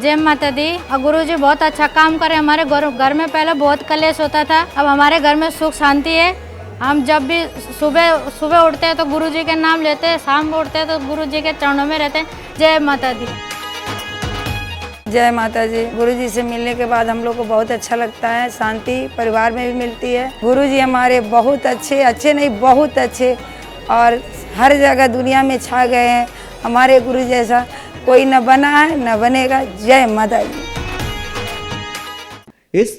जय माता दी। गुरुजी बहुत अच्छा काम करे। हमारे घर में पहले बहुत कलेश होता था, अब हमारे घर में सुख शांति है। हम जब भी सुबह सुबह उठते हैं तो गुरुजी के नाम लेते हैं, शाम को उठते हैं तो गुरुजी के चरणों में रहते हैं। जय माता दी। जय माता जी। गुरुजी से मिलने के बाद हम लोग को बहुत अच्छा लगता है, शांति परिवार में भी मिलती है। गुरुजी हमारे बहुत अच्छे नहीं बहुत अच्छे और हर जगह दुनिया में छा गए हैं। हमारे गुरु जैसा कोई न बना है न बनेगा। जय माता जी। इस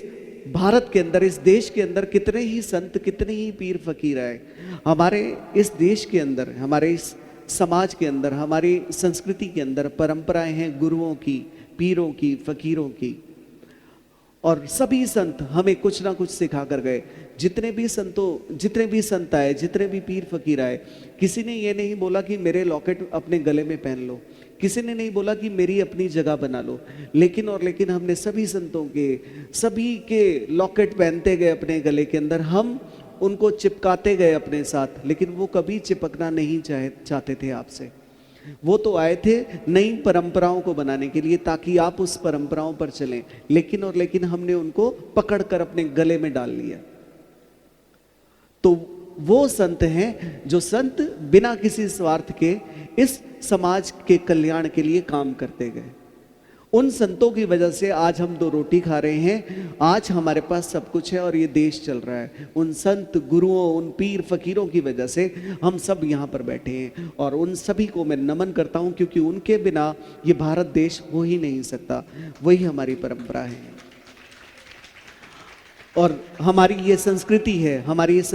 भारत के अंदर, इस देश के अंदर कितने ही संत, कितने ही पीर फकीर आए। हमारे इस देश के अंदर, हमारे इस समाज के अंदर, हमारी संस्कृति के अंदर परंपराएं हैं गुरुओं की, पीरों की, फकीरों की। और सभी संत हमें कुछ ना कुछ सिखा कर गए। जितने भी संत आए, जितने भी पीर फकीर आए, किसी ने ये नहीं बोला कि मेरे लॉकेट अपने गले में पहन लो, किसी ने नहीं बोला कि मेरी अपनी जगह बना लो। लेकिन हमने सभी संतों के, सभी के लॉकेट पहनते गए अपने गले के अंदर, हम उनको चिपकाते गए अपने साथ। लेकिन वो कभी चिपकना नहीं चाहते थे आपसे। वो तो आए थे नई परंपराओं को बनाने के लिए, ताकि आप उस परंपराओं पर चलें। लेकिन हमने उनको पकड़कर अपने गले में डाल लिया। तो वो संत हैं जो संत बिना किसी स्वार्थ के इस समाज के कल्याण के लिए काम करते गए। उन संतों की वजह से आज हम दो रोटी खा रहे हैं, आज हमारे पास सब कुछ है और ये देश चल रहा है। उन संत गुरुओं, उन पीर फकीरों की वजह से हम सब यहाँ पर बैठे हैं। और उन सभी को मैं नमन करता हूँ, क्योंकि उनके बिना ये भारत देश हो ही नहीं सकता। वही हमारी परंपरा है और हमारी ये संस्कृति है। हमारी इस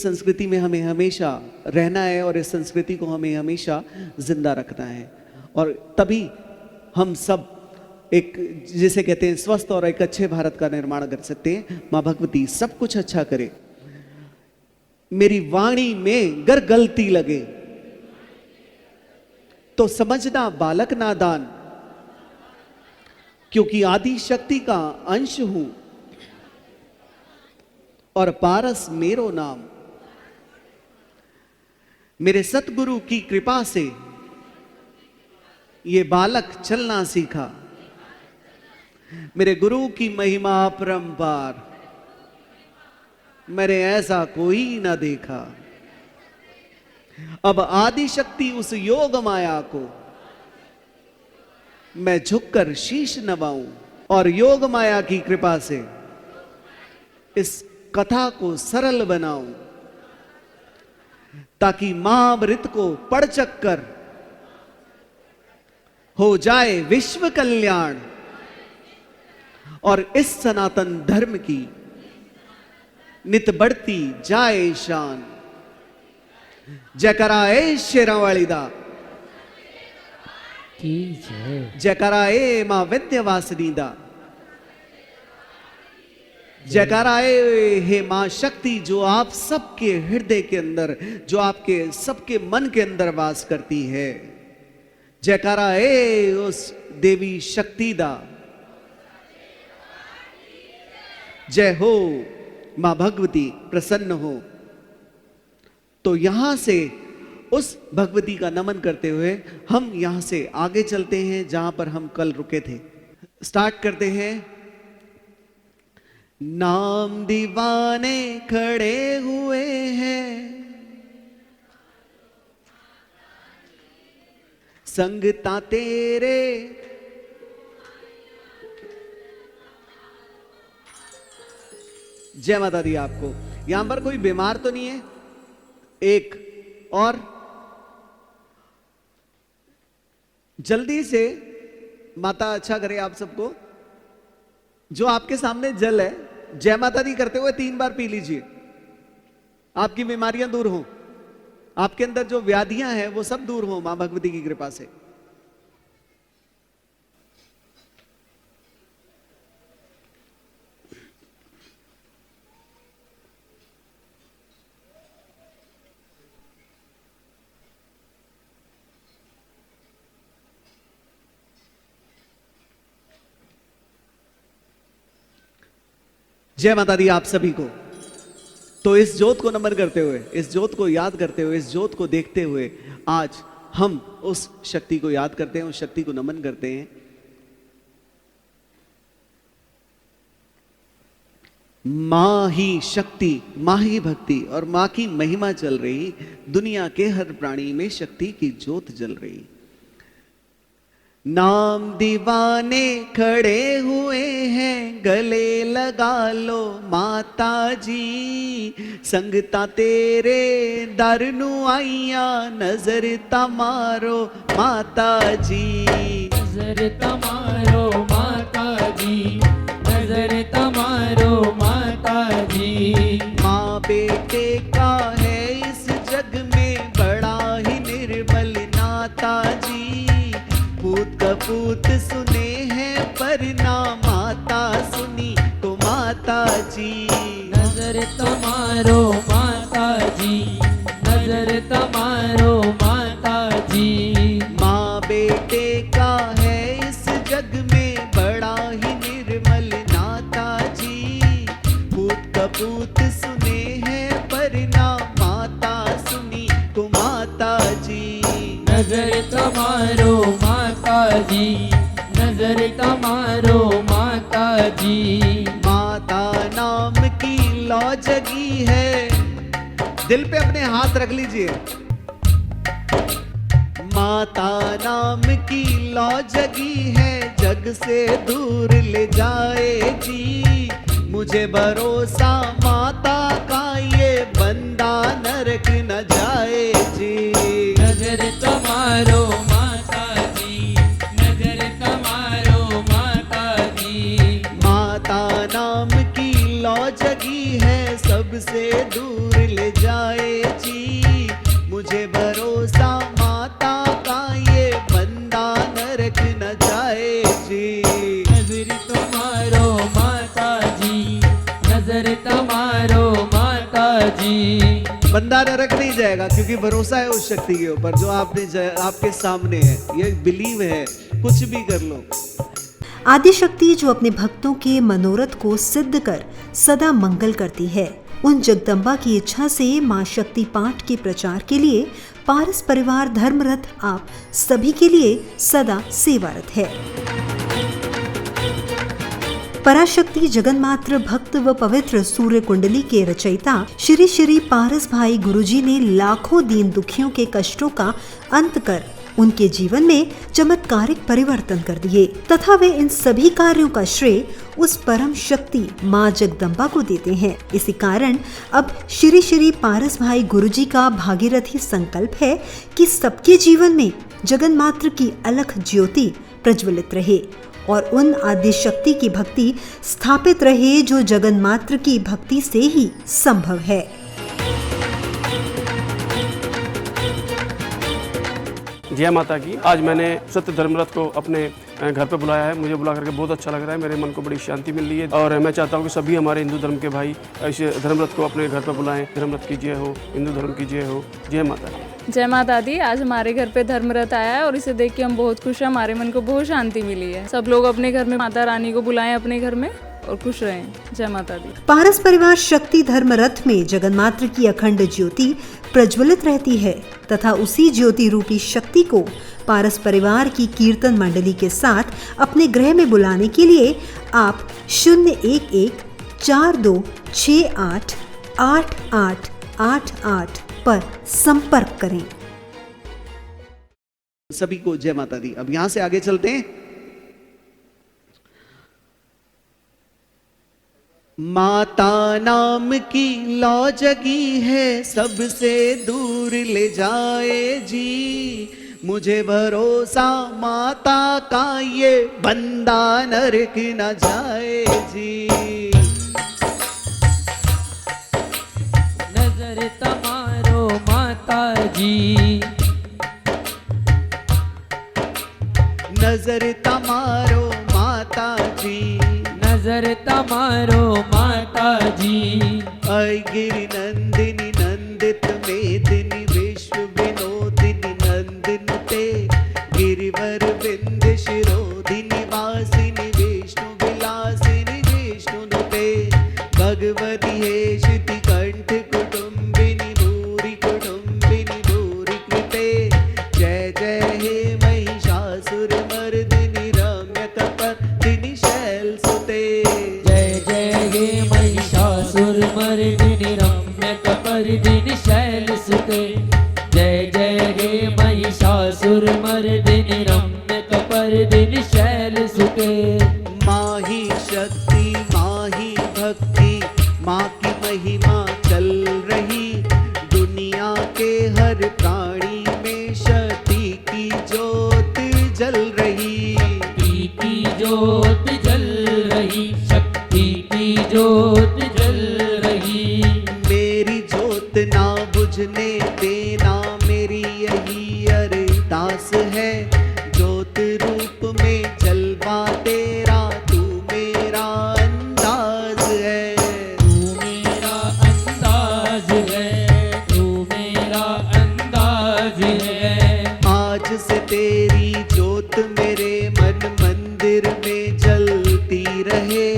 संस्कृति में हमें हमेशा रहना है और इस संस्कृति को हमें हमेशा जिंदा रखना है। और तभी हम सब एक, जिसे कहते हैं, स्वस्थ और एक अच्छे भारत का निर्माण कर सकते हैं। माँ भगवती सब कुछ अच्छा करे। मेरी वाणी में गर गलती लगे तो समझना बालक नादान, क्योंकि आदि शक्ति का अंश हूं और पारस मेरो नाम। मेरे सतगुरु की कृपा से ये बालक चलना सीखा। मेरे गुरु की महिमा अपरंपार, मैंने ऐसा कोई न देखा। अब आदि शक्ति उस योग माया को मैं झुककर शीश नवाऊं और योग माया की कृपा से इस कथा को सरल बनाऊं, ताकि महामृत को पढ़ चक्कर हो जाए विश्व कल्याण और इस सनातन धर्म की नित बढ़ती जाए शान। जयकारा ए शेरावाली दा, जयकारा ए मां विंध्यवासिनी दा, जयकारा ए हे मां शक्ति, जो आप सबके हृदय के अंदर, जो आपके सबके मन के अंदर वास करती है। जयकारा ए उस देवी शक्ति दा। जय हो मां भगवती, प्रसन्न हो। तो यहां से उस भगवती का नमन करते हुए हम यहां से आगे चलते हैं जहां पर हम कल रुके थे। स्टार्ट करते हैं। नाम दीवाने खड़े हुए हैं, संगता तेरे जय माता दी। आपको यहां पर कोई बीमार तो नहीं है? एक और जल्दी से माता अच्छा करे आप सबको। जो आपके सामने जल है, जय माता दी करते हुए 3 बार पी लीजिए। आपकी बीमारियां दूर हो, आपके अंदर जो व्याधियां हैं वो सब दूर हो मां भगवती की कृपा से। जय माता दी आप सभी को। तो इस ज्योत को नमन करते हुए, इस ज्योत को याद करते हुए, इस ज्योत को देखते हुए आज हम उस शक्ति को याद करते हैं, उस शक्ति को नमन करते हैं। माँ ही शक्ति, माँ ही भक्ति और माँ की महिमा चल रही, दुनिया के हर प्राणी में शक्ति की ज्योत जल रही। नाम दीवाने खड़े हुए हैं, गले लगा लो माता जी, संगता तेरे दर नू आईया, नजर तमारो माता जी, नजर तमारो माता जी, नजर तमारो माता जी। माँ बेटे का है इस जग में बड़ा ही निर्मल नाता जी, पूत कपूत सुने हैं पर ना माता सुनी तो माता जी। नजर तमारो माता जी, नजर तमारो माता जी। माँ बेटे का है इस जग में बड़ा ही निर्मल नाता जी, पूत कपूत सुने हैं पर ना माता सुनी तो माता जी। नजर तमारो माता जी, नजर तमारो माता जी। माता नाम की लौ जगी है, दिल पे अपने हाथ रख लीजिए। माता नाम की लौ जगी है, जग से दूर ले जाएगी, मुझे भरोसा माता का ये बंदा नरक न जाए जी। नजर तमारो माता जी, नजर तमारो माता जी। माता नाम की लौ जगी है, सबसे दूर ले जाए जी, मुझे भरोसा माता का ये बंदा नरक न जाए जी। नजर तमारो माता जी, नजर तमारो माता जी। बंदा नरक नहीं जाएगा क्योंकि भरोसा है उस शक्ति के ऊपर जो आपके सामने है, ये बिलीव है, कुछ भी कर लो। आदिशक्ति जो अपने भक्तों के मनोरथ को सिद्ध कर सदा मंगल करती है, उन जगदम्बा की इच्छा से मां शक्ति पाठ के प्रचार के लिए पारस परिवार धर्मरथ आप सभी के लिए सदा सेवारत है। पराशक्ति जगन्मात्र भक्त व पवित्र सूर्य कुंडली के रचयिता श्री श्री पारस भाई गुरुजी ने लाखों दीन दुखियों के कष्टों का अंत कर उनके जीवन में चमत्कारिक परिवर्तन कर दिए तथा वे इन सभी कार्यों का श्रेय उस परम शक्ति माँ जगदम्बा को देते हैं। इसी कारण अब श्री श्री पारस भाई गुरुजी का भागीरथी संकल्प है कि सबके जीवन में जगन्मात्र की अलख ज्योति प्रज्वलित रहे और उन आदि शक्ति की भक्ति स्थापित रहे जो जगन्मात्र की भक्ति से ही संभव है। जय माता की। आज मैंने सत्य धर्मरथ को अपने घर पे बुलाया है। मुझे बुला करके बहुत अच्छा लग रहा है, मेरे मन को बड़ी शांति मिल रही है और मैं चाहता हूँ कि सभी हमारे हिंदू धर्म के भाई ऐसे धर्मरथ को अपने घर पे बुलाएं। धर्मरथ की जय हो, हिंदू धर्म की जय हो। जय माता दी। जय माता दी। आज हमारे घर पे धर्मरथ आया है और इसे देख के हम बहुत खुश हैं, हमारे मन को बहुत शांति मिली है। सब लोग अपने घर में माता रानी को बुलाएं अपने घर में और खुश रहें। जय माता दी। पारस परिवार शक्ति धर्म रथ में जगन्मात्र की अखंड ज्योति प्रज्वलित रहती है तथा उसी ज्योति रूपी शक्ति को पारस परिवार की कीर्तन मंडली के साथ अपने गृह में बुलाने के लिए आप 011-4268-8888 पर संपर्क करें। सभी को जय माता दी। अब यहां से आगे चलते हैं। माता नाम की लौ जगी है, सबसे दूर ले जाए जी, मुझे भरोसा माता का ये बंदा नरक न जाए जी। नजर तमारो माता जी, नजर तमारो माता जी, नजर तमारो माता जी। ऐ गिरि नंदिनी नंदित मेदिनी विश्व विनोदिनी नंदिनुते, गिरिवर विंध्य शिरोधिनी वासिनी विष्णु विलासिनी विष्णुनुते, भगवती हेशिति कंठ कुटुंबिनी भूरि कृते। जय के हर प्राणी में शक्ति की ज्योत जल रही, शक्ति की ज्योत जल रही, शक्ति की ज्योत जल रही। मेरी ज्योत ना बुझने देना, मेरी यही अरदास है। ज्योत रूप में जलवा तेरा, तू मेरा अंदाज है। तू मेरा अंदाज है, तू मेरा अंदाज है। आज से तेरी ज्योत मेरे मन मंदिर में जलती रहे।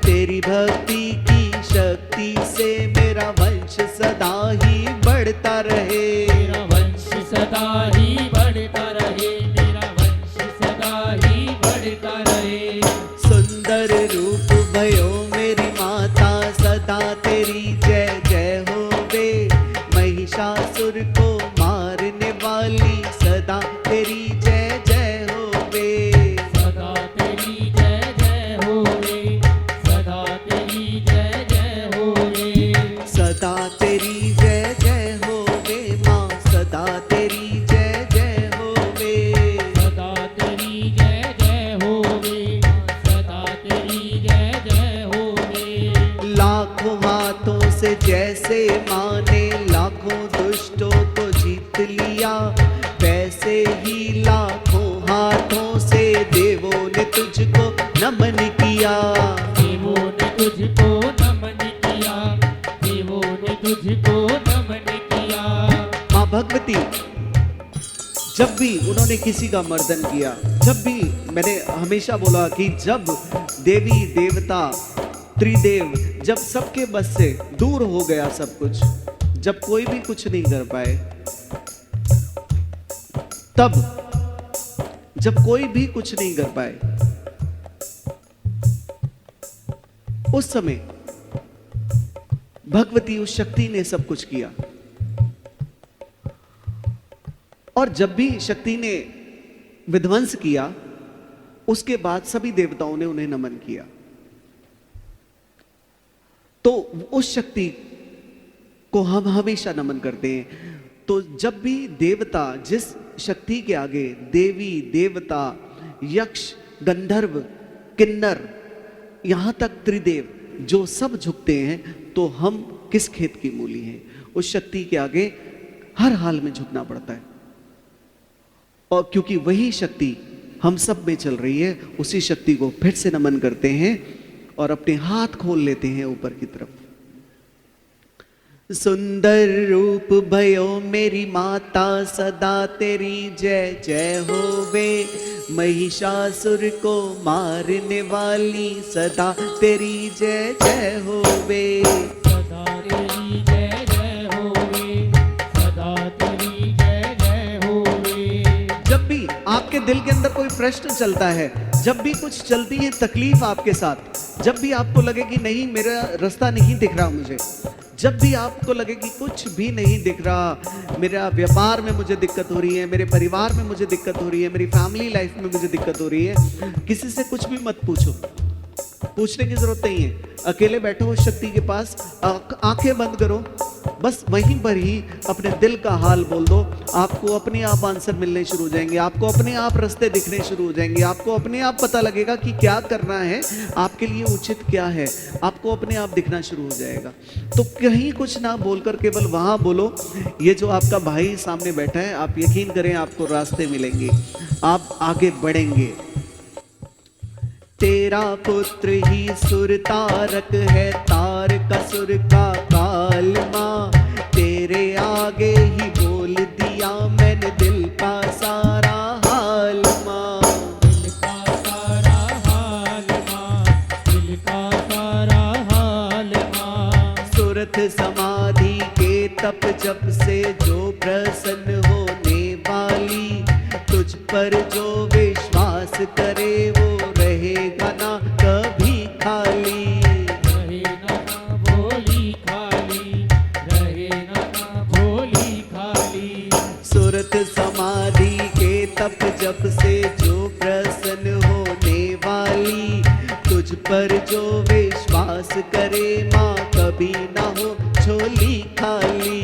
तेरी भक्ति की शक्ति से मेरा वंश सदा ही बढ़ता रहे। मेरा वंश सदा ही बढ़ता रहे, मेरा वंश सदा ही बढ़ता रहे। सुंदर रूप भयो मेरी माता, सदा तेरी जय जय होवे। महिषासुर को मारने वाली, सदा तेरी जय जय होवे। सदा तेरी जय जय होवे, सदा तेरी जय जय होवे। सदा तेरी जय जय होवे माँ, सदा तेरी जय जय होवे। सदा तेरी जय जय होवे, सदा तेरी जय जय होवे। लाखों हाथों से जैसे माँ ने लाखों दुष्टों को जीत लिया, वैसे ही लाखों हाथों से देवों ने तुझको नमन किया। देवों ने तुझको नमन किया, देवों ने तुझको नमन किया। माँ भगवती जब भी उन्होंने किसी का मर्दन किया, जब भी मैंने हमेशा बोला कि जब देवी देवता त्रिदेव जब सबके बस से दूर हो गया सब कुछ, जब कोई भी कुछ नहीं कर पाए, तब जब कोई भी कुछ नहीं कर पाए, उस समय भगवती उस शक्ति ने सब कुछ किया। और जब भी शक्ति ने विध्वंस किया, उसके बाद सभी देवताओं ने उन्हें नमन किया। तो उस शक्ति को हम हमेशा नमन करते हैं। तो जब भी देवता, जिस शक्ति के आगे देवी देवता यक्ष गंधर्व किन्नर यहां तक त्रिदेव जो सब झुकते हैं, तो हम किस खेत की मूली हैं? उस शक्ति के आगे हर हाल में झुकना पड़ता है। और क्योंकि वही शक्ति हम सब में चल रही है, उसी शक्ति को फिर से नमन करते हैं और अपने हाथ खोल लेते हैं ऊपर की तरफ। सुंदर रूप भयो मेरी माता, सदा तेरी जय जय होवे। महिषासुर को मारने वाली, सदा तेरी जय जय होवे। सदा तेरी जय जय होवे, सदा तेरी जय जय होवे। जब भी आपके दिल के अंदर कोई प्रश्न चलता है, जब भी कुछ चलती है तकलीफ आपके साथ, जब भी आपको लगे कि नहीं मेरा रास्ता नहीं दिख रहा मुझे, जब भी आपको लगे कि कुछ भी नहीं दिख रहा, मेरा व्यापार में मुझे दिक्कत हो रही है, मेरे परिवार में मुझे दिक्कत हो रही है, मेरी फैमिली लाइफ में मुझे दिक्कत हो रही है, किसी से कुछ भी मत पूछो, पूछने की जरूरत नहीं है। अकेले बैठो उस शक्ति के पास, आंखें बंद करो, बस वहीं पर ही अपने दिल का हाल बोल दो। आपको अपने आप आंसर मिलने शुरू हो जाएंगे, आपको अपने आप रास्ते दिखने शुरू हो जाएंगे, आपको अपने आप पता लगेगा कि क्या करना है, आपके लिए उचित क्या है, आपको अपने आप दिखना शुरू हो जाएगा। तो कहीं कुछ ना बोलकर केवल वहां बोलो, ये जो आपका भाई सामने बैठा है, आप यकीन करें आपको रास्ते मिलेंगे, आप आगे बढ़ेंगे। तेरा पुत्र ही सुर तारक है, तारक सुर का काल माँ। तेरे आगे ही बोल दिया मैंने दिल का सारा हाल माँ। दिल का सारा हाल माँ, दिल का सारा हाल माँ। सुरत समाधि के तप जप से जो प्रसन्न होने वाली, तुझ पर जो विश्वास करे वो रहेगा ना कभी खाली। रहेगा ना भोली खाली, रहेगा ना भोली खाली। सुरत समाधि के तप जप से जो प्रसन्न होने वाली, तुझ पर जो विश्वास करे माँ कभी ना हो झोली खाली।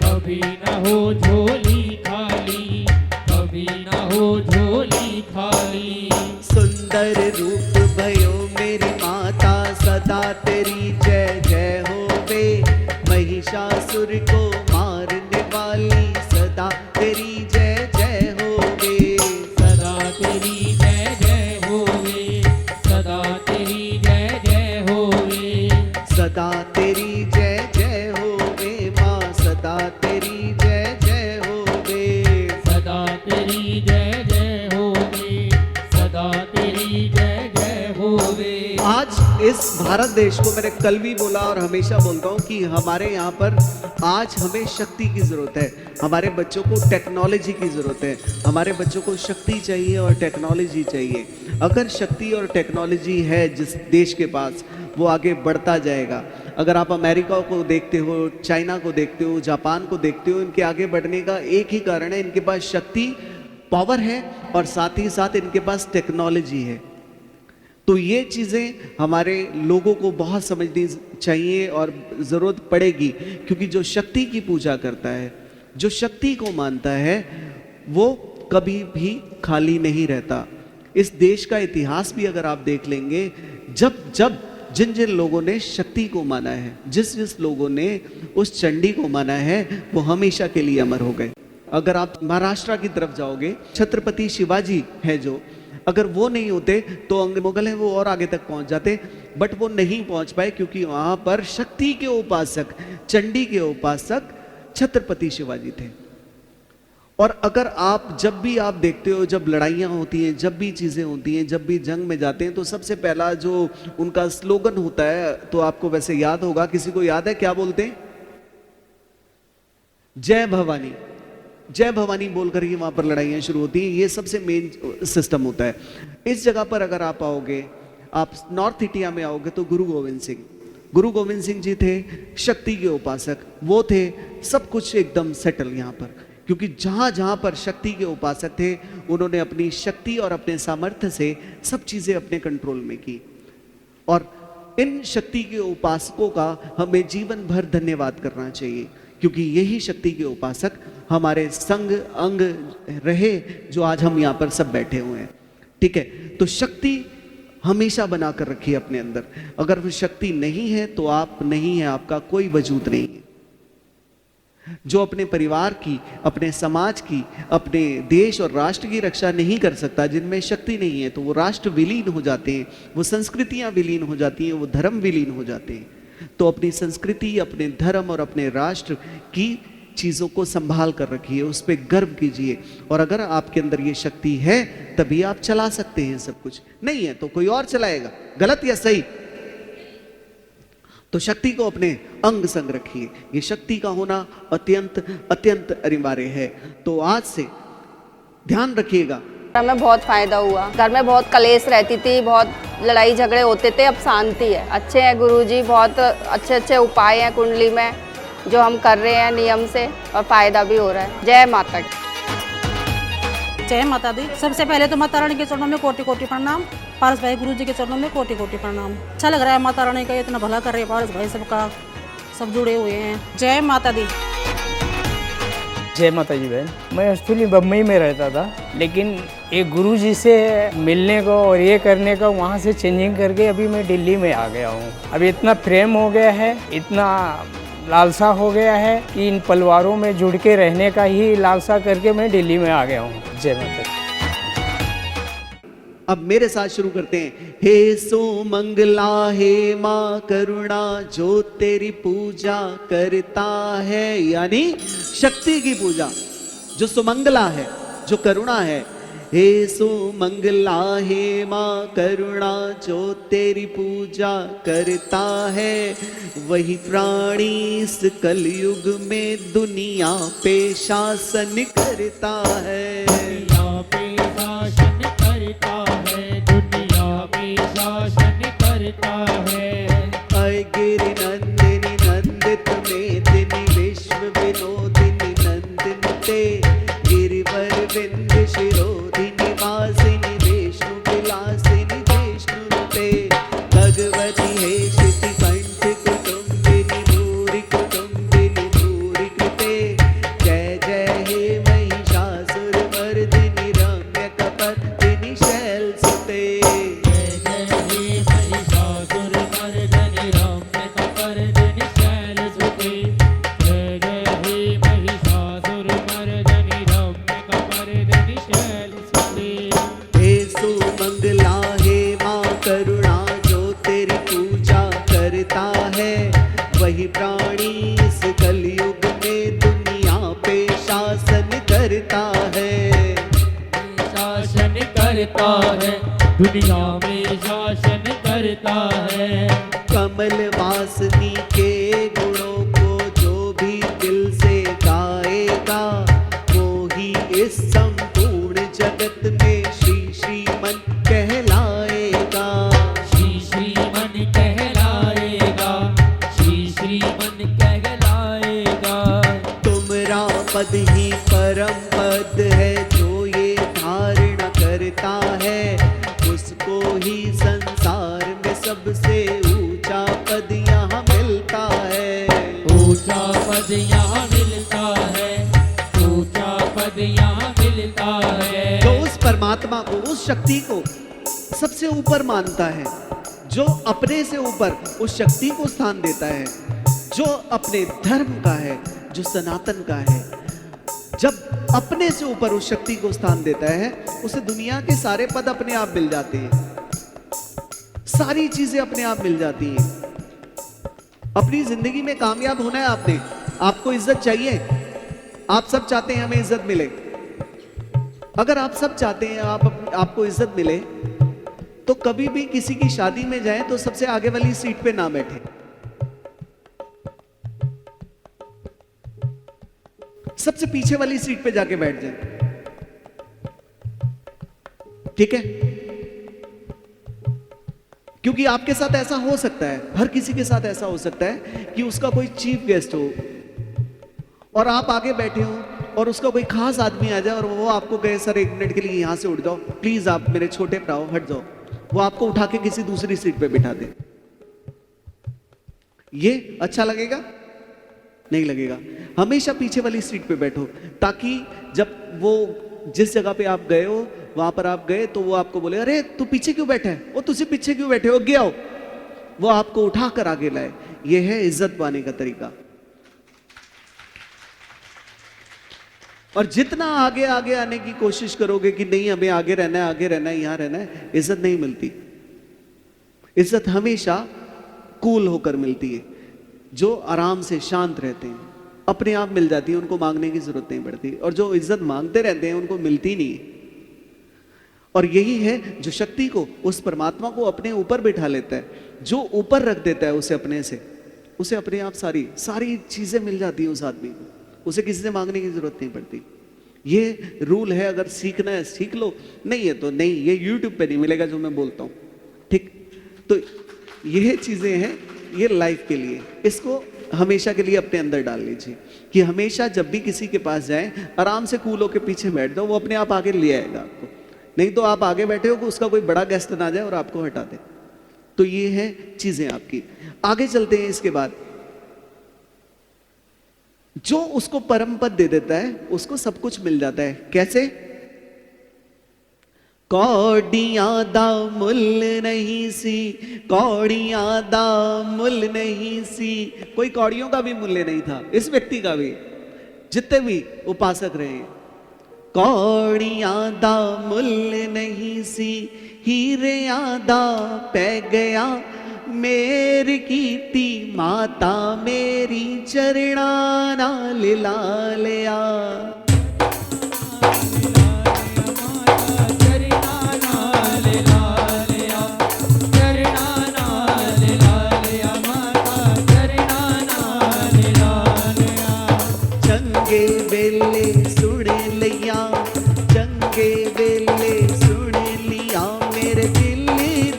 कभी ना हो झोली खाली, कभी ना हो झोली खाली। सुंदर रूप भयो मेरी माता, सदा तेरी जय जय होवे। महिषासुर को मारने वाली, सदा तेरी जय जय होवे। सदा तेरी जय जय होवे, सदा तेरी जय जय होवे। सदा तेरी जय जय होवे माँ, सदा तेरी जय जय होवे। सदा तेरी जय जय होवे, सदा तेरी जय जय होवे। आज इस भारत देश को मैंने कल भी बोला और हमेशा बोलता हूँ कि हमारे यहाँ पर आज हमें शक्ति की ज़रूरत है। हमारे बच्चों को टेक्नोलॉजी की ज़रूरत है। हमारे बच्चों को शक्ति चाहिए और टेक्नोलॉजी चाहिए। अगर शक्ति और टेक्नोलॉजी है जिस देश के पास, वो आगे बढ़ता जाएगा। अगर आप अमेरिका को देखते हो, चाइना को देखते हो, जापान को देखते हो, इनके आगे बढ़ने का एक ही कारण है, इनके पास शक्ति, पावर है और साथ ही साथ इनके पास टेक्नोलॉजी है। तो ये चीज़ें हमारे लोगों को बहुत समझनी चाहिए और ज़रूरत पड़ेगी, क्योंकि जो शक्ति की पूजा करता है, जो शक्ति को मानता है, वो कभी भी खाली नहीं रहता। इस देश का इतिहास भी अगर आप देख लेंगे, जब जब जिन जिन लोगों ने शक्ति को माना है, जिस जिस लोगों ने उस चंडी को माना है, वो हमेशा के लिए अमर हो गए। अगर आप महाराष्ट्र की तरफ जाओगे, छत्रपति शिवाजी है जो, अगर वो नहीं होते तो मुगल हैं वो और आगे तक पहुंच जाते, बट वो नहीं पहुंच पाए क्योंकि वहां पर शक्ति के उपासक, चंडी के उपासक छत्रपति शिवाजी थे। और अगर आप जब भी आप देखते हो, जब लड़ाइयाँ होती हैं, जब भी चीज़ें होती हैं, जब भी जंग में जाते हैं, तो सबसे पहला जो उनका स्लोगन होता है, तो आपको वैसे याद होगा, किसी को याद है क्या बोलते हैं? जय भवानी। जय भवानी बोलकर ही वहां पर लड़ाइयाँ शुरू होती हैं। ये सबसे मेन सिस्टम होता है। इस जगह पर अगर आप आओगे, आप नॉर्थ इंडिया में आओगे, तो गुरु गोविंद सिंह जी थे शक्ति के उपासक, वो थे सब कुछ एकदम सेटल यहाँ पर, क्योंकि जहाँ जहाँ पर शक्ति के उपासक थे, उन्होंने अपनी शक्ति और अपने सामर्थ्य से सब चीज़ें अपने कंट्रोल में की। और इन शक्ति के उपासकों का हमें जीवन भर धन्यवाद करना चाहिए, क्योंकि यही शक्ति के उपासक हमारे संग अंग रहे, जो आज हम यहाँ पर सब बैठे हुए हैं। ठीक है, तो शक्ति हमेशा बनाकर रखिए अपने अंदर। अगर वो शक्ति नहीं है तो आप नहीं है, आपका कोई वजूद नहीं है। जो अपने परिवार की, अपने समाज की, अपने देश और राष्ट्र की रक्षा नहीं कर सकता, जिनमें शक्ति नहीं है, तो वो राष्ट्र विलीन हो जाते हैं, वो संस्कृतियां विलीन हो जाती हैं, वो धर्म विलीन हो जाते हैं। तो अपनी संस्कृति, अपने धर्म और अपने राष्ट्र की चीज़ों को संभाल कर रखिए, उस पर गर्व कीजिए। और अगर आपके अंदर ये शक्ति है, तभी आप चला सकते हैं सब कुछ। नहीं है तो कोई और चलाएगा, गलत या सही। तो शक्ति को अपने अंग संग रखिए। ये शक्ति का होना अत्यंत अत्यंत अनिवार्य है। तो आज से ध्यान रखिएगा। हमें बहुत फायदा हुआ। घर में बहुत कलेश रहती थी, बहुत लड़ाई झगड़े होते थे, अब शांति है। अच्छे हैं गुरुजी, बहुत अच्छे अच्छे उपाय हैं कुंडली में जो हम कर रहे हैं नियम से, और फायदा भी हो रहा है। जय माता की। जय माता दी। सबसे पहले तो माता रानी के चरणों में कोटि कोटि प्रणाम, पारस भाई गुरु जी के चरणों में कोटि कोटि प्रणाम। अच्छा लग रहा है, माता रानी का इतना भला कर रहे हैं पारस भाई, सबका सब जुड़े हुए हैं। जय माता दी। जय माता जी बहन। मैं एक्चुअली बम्बई में रहता था, लेकिन एक गुरु जी से मिलने को और ये करने का वहाँ से चेंजिंग करके अभी मैं दिल्ली में आ गया हूँ। अभी इतना प्रेम हो गया है, इतना लालसा हो गया है कि इन परिवारों में जुड़ के रहने का ही लालसा करके मैं दिल्ली में आ गया हूँ। जय माता दी। अब मेरे साथ शुरू करते हैं। हे सुमंगला हे माँ करुणा, जो तेरी पूजा करता है, यानी शक्ति की पूजा, जो सुमंगला है, जो करुणा है। हे सुमंगला हे माँ करुणा, जो तेरी पूजा करता है, वही प्राणी इस कलयुग में दुनिया पे शासन करता है। दुनिया पे शासन करता है, दुनिया पे शासन करता है। अय गिरि नंदिनी नंदित मेदिनी, विश्व विनोदिनी नंदिनी ते, गिरिवर विंध्य शिरोधिनी वासिनी, विष्णु विलासिनी विष्णुते, भगवती हे श्रुति कंठ कुटुंबिनी, भूरि कुटुंबिनी भूरि कृते। जय करता है, दुनिया में शासन करता है। कमल वासनी के गुणों को जो भी दिल से गाएगा, वो ही इस संपूर्ण जगत में श्री श्रीमन कहलाएगा। श्री श्रीमन कहलाएगा, श्री श्रीमन कहलाएगा। तुमरा पद ही परम पद है, जो ये धारणा करता है, उसको ही संसार में सबसे ऊंचा पद यहाँ मिलता है। ऊंचा पद यहाँ मिलता है, ऊंचा पद यहाँ मिलता है। जो उस परमात्मा को, उस शक्ति को सबसे ऊपर मानता है, जो अपने से ऊपर उस शक्ति को स्थान देता है, जो अपने धर्म का है, जो सनातन का है, जब अपने से ऊपर उस शक्ति को स्थान देता है, उसे दुनिया के सारे पद अपने आप मिल जाते हैं, सारी चीजें अपने आप मिल जाती हैं। अपनी जिंदगी में कामयाब होना है आपने, आपको इज्जत चाहिए, आप सब चाहते हैं हमें इज्जत मिले। अगर आप सब चाहते हैं आपको इज्जत मिले, तो कभी भी किसी की शादी में जाएं तो सबसे आगे वाली सीट पे ना बैठे, सबसे पीछे वाली सीट पे जाके बैठ जाए, ठीक है? क्योंकि आपके साथ ऐसा हो सकता है, हर किसी के साथ ऐसा हो सकता है कि उसका कोई चीफ गेस्ट हो और आप आगे बैठे हो और उसका कोई खास आदमी आ जाए और वो आपको कहे सर 1 मिनट के लिए यहां से उठ जाओ प्लीज, आप मेरे छोटे भरा हो, हट जाओ, वो आपको उठा के किसी दूसरी सीट पे बिठा दे। ये अच्छा लगेगा? नहीं लगेगा। हमेशा पीछे वाली सीट पे बैठो, ताकि जब वो जिस जगह पे आप गए हो, वहां पर आप गए तो वो आपको बोले अरे तू पीछे क्यों बैठा है, वो तुझे पीछे क्यों बैठे हो, गया हो, वो आपको उठाकर आगे लाए। ये है इज्जत पाने का तरीका। और जितना आगे आगे आने की कोशिश करोगे कि नहीं हमें आगे रहना है, आगे रहना है, यहां रहना है, इज्जत नहीं मिलती। इज्जत हमेशा कूल होकर मिलती है। जो आराम से शांत रहते हैं अपने आप मिल जाती है, उनको मांगने की जरूरत नहीं पड़ती। और जो इज्जत मांगते रहते हैं उनको मिलती नहीं है। और यही है जो शक्ति को, उस परमात्मा को अपने ऊपर बिठा लेता है, जो ऊपर रख देता है उसे अपने से, उसे अपने आप सारी चीजें मिल जाती है उस आदमी को, उसे किसी से मांगने की जरूरत नहीं पड़ती। ये रूल है, अगर सीखना है सीख लो, नहीं है तो नहीं। ये YouTube पे नहीं मिलेगा जो मैं बोलता हूँ, ठीक? तो ये चीजें हैं, ये लाइफ के लिए, इसको हमेशा के लिए अपने अंदर डाल लीजिए कि हमेशा जब भी किसी के पास जाएं आराम से कूल होकर पीछे बैठ जाओ, वो अपने आप आगे ले आएगा आपको। नहीं तो आप आगे बैठे हो कि उसका कोई बड़ा गेस्ट ना जाए और आपको हटा दे। तो ये है चीजें आपकी। आगे चलते हैं। इसके बाद जो उसको परम पद दे देता है उसको सब कुछ मिल जाता है। कैसे? कौड़ियां दा मुल नहीं सी, कौड़ियां दा मुल नहीं सी। कोई कौड़ियों का भी मूल्य नहीं था इस व्यक्ति का भी, जितने भी उपासक रहे। कौड़ियां दा मुल नहीं सी, हीरियां दा पै गया मेरी कीती माता मेरी चरणा नाल लालिया। चंगे वेले सुन लिया, चंगे वेले सुन लिया मेरे दिल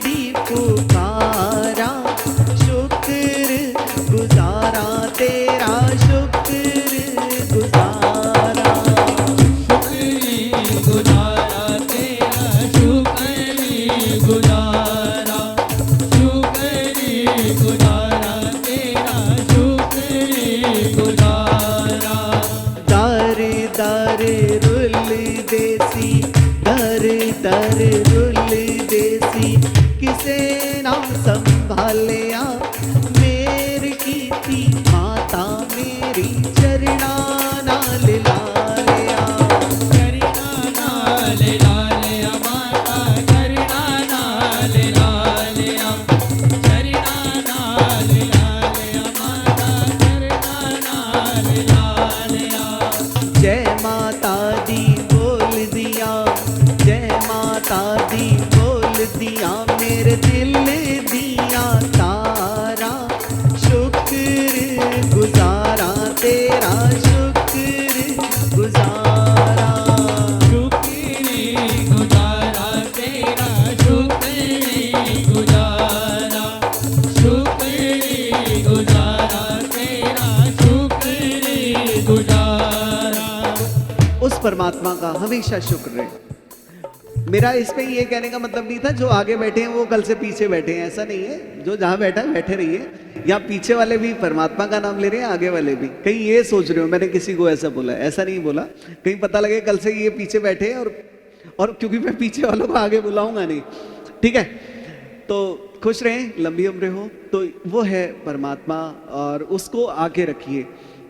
दी पुकारा। शुक्र गुजारा तेरा, शुक्र गुजारा, शुक्र गुजारा तेरा, शुक्र गुजारा, शुक्र गुजारा तेरा, शुक्र गुजारा। दर दर रुल देसी, दर दर रुल देसी, किसे ना संभालिया मेरी कीती माता मेरी चरणा नाल लालिया। चरणा नाल लालिया माता, चरणा नाल लालिया, चरणा नाल लालिया माता, चरणा नाल लालिया। जय माता दी बोल दिया, जय माता गुजारा। शुक्र गुजारा तेरा, शुक्र गुजारा, शुक्र गुजारा तेरा, शुक्र गुजारा। उस परमात्मा का हमेशा शुक्र रहे। मेरा इसमें ये कहने का मतलब नहीं था जो आगे बैठे हैं वो कल से पीछे बैठे हैं, ऐसा नहीं है। जो जहाँ बैठा है बैठे रहिए। यहाँ पीछे वाले भी परमात्मा का नाम ले रहे हैं, आगे वाले भी। कहीं ये सोच रहे हो मैंने किसी को ऐसा बोला, ऐसा नहीं बोला। कहीं पता लगे कल से ये पीछे बैठे हैं और क्योंकि मैं पीछे वालों को आगे बुलाऊंगा नहीं, ठीक है। तो खुश रहें, लंबी उम्र हो। तो वो है परमात्मा और उसको आगे रखिए,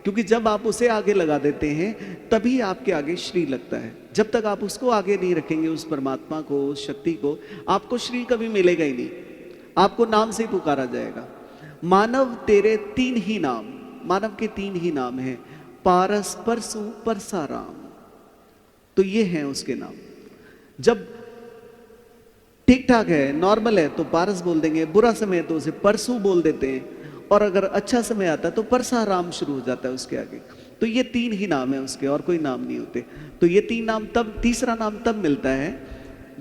क्योंकि जब आप उसे आगे लगा देते हैं तभी आपके आगे श्री लगता है। जब तक आप उसको आगे नहीं रखेंगे, उस परमात्मा को, उस शक्ति को, आपको श्री कभी मिलेगा ही नहीं। आपको नाम से ही पुकारा जाएगा। मानव तेरे 3 ही नाम, मानव के 3 ही नाम हैं, पारस, परसु, परसाराम। तो ये हैं उसके नाम। जब ठीक ठाक है, नॉर्मल है तो पारस बोल देंगे, बुरा समय है तो उसे परसु बोल देते हैं, और अगर अच्छा समय आता है तो परसाराम शुरू हो जाता है उसके आगे। तो ये 3 ही नाम है उसके, और कोई नाम नहीं होते। तो ये 3 नाम तब, तीसरा नाम तब मिलता है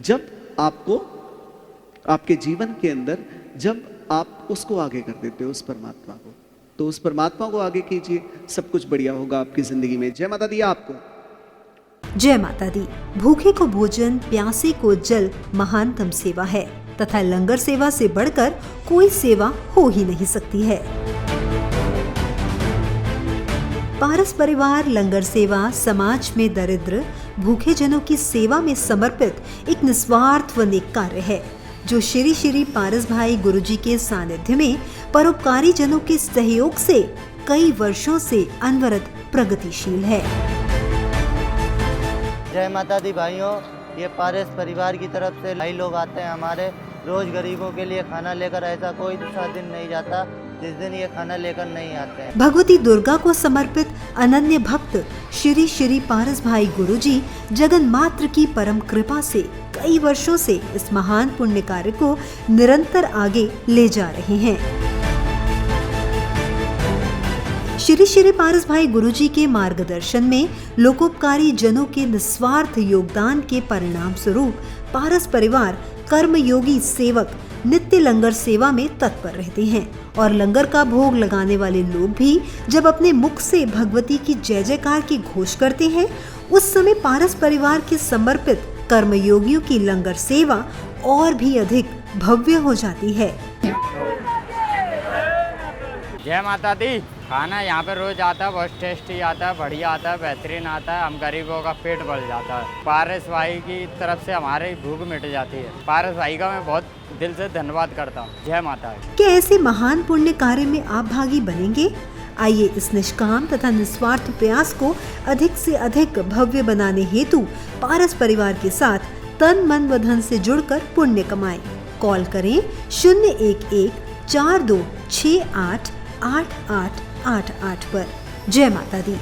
जब आपको आपके जीवन के अंदर, जब आप उसको आगे कर देते हो, उस परमात्मा को। तो उस परमात्मा को आगे कीजिए, सब कुछ बढ़िया होगा आपकी जिंदगी में। जय माता दी आपको। जय माता दी। भूखे को भोजन, प्यासे को जल महानतम सेवा है तथा लंगर सेवा से बढ़कर कोई सेवा हो ही नहीं सकती है। पारस परिवार लंगर सेवा समाज में दरिद्र भूखे जनों की सेवा में समर्पित एक निस्वार्थ व नेक कार्य है, जो श्री श्री पारस भाई गुरुजी के सानिध्य में परोपकारी जनों के सहयोग से कई वर्षों से अनवरत प्रगतिशील है। जय माता दी भाइयों, ये पारस परिवार की तरफ से भाई लोग आते हैं हमारे, रोज गरीबों के लिए खाना लेकर। ऐसा कोई दूसरा दिन नहीं जाता जिस दिन ये खाना लेकर नहीं आते हैं। भगवती दुर्गा को समर्पित अनन्य भक्त श्री श्री पारस भाई गुरुजी जगन मात्र की परम कृपा से कई वर्षों से इस महान पुण्य कार्य को निरंतर आगे ले जा रहे हैं। श्री श्री पारस भाई गुरुजी के मार्गदर्शन में लोकोपकारी जनों के निस्वार्थ योगदान के परिणाम स्वरूप पारस परिवार कर्मयोगी सेवक नित्य लंगर सेवा में तत्पर रहते हैं, और लंगर का भोग लगाने वाले लोग भी जब अपने मुख से भगवती की जय जयकार की घोष करते हैं, उस समय पारस परिवार के समर्पित कर्मयोगियों की लंगर सेवा और भी अधिक भव्य हो जाती है। जय माता दी। खाना यहाँ पे रोज आता है, बहुत टेस्टी आता है, बढ़िया आता है, बेहतरीन आता है। हम गरीबों का पेट भर जाता है। पारस भाई की तरफ से हमारी भूख मिट जाती है। पारस भाई का मैं बहुत दिल से धन्यवाद करता हूँ। जय माता दी। क्या ऐसे महान पुण्य कार्य में आप भागी बनेंगे? आइए इस निष्काम तथा निस्वार्थ प्रयास को अधिक से अधिक भव्य बनाने हेतु पारस परिवार के साथ तन मन व धन से जुड़कर पुण्य कमाएं। कॉल करें 011 4268 8888 पर। जय माता दी।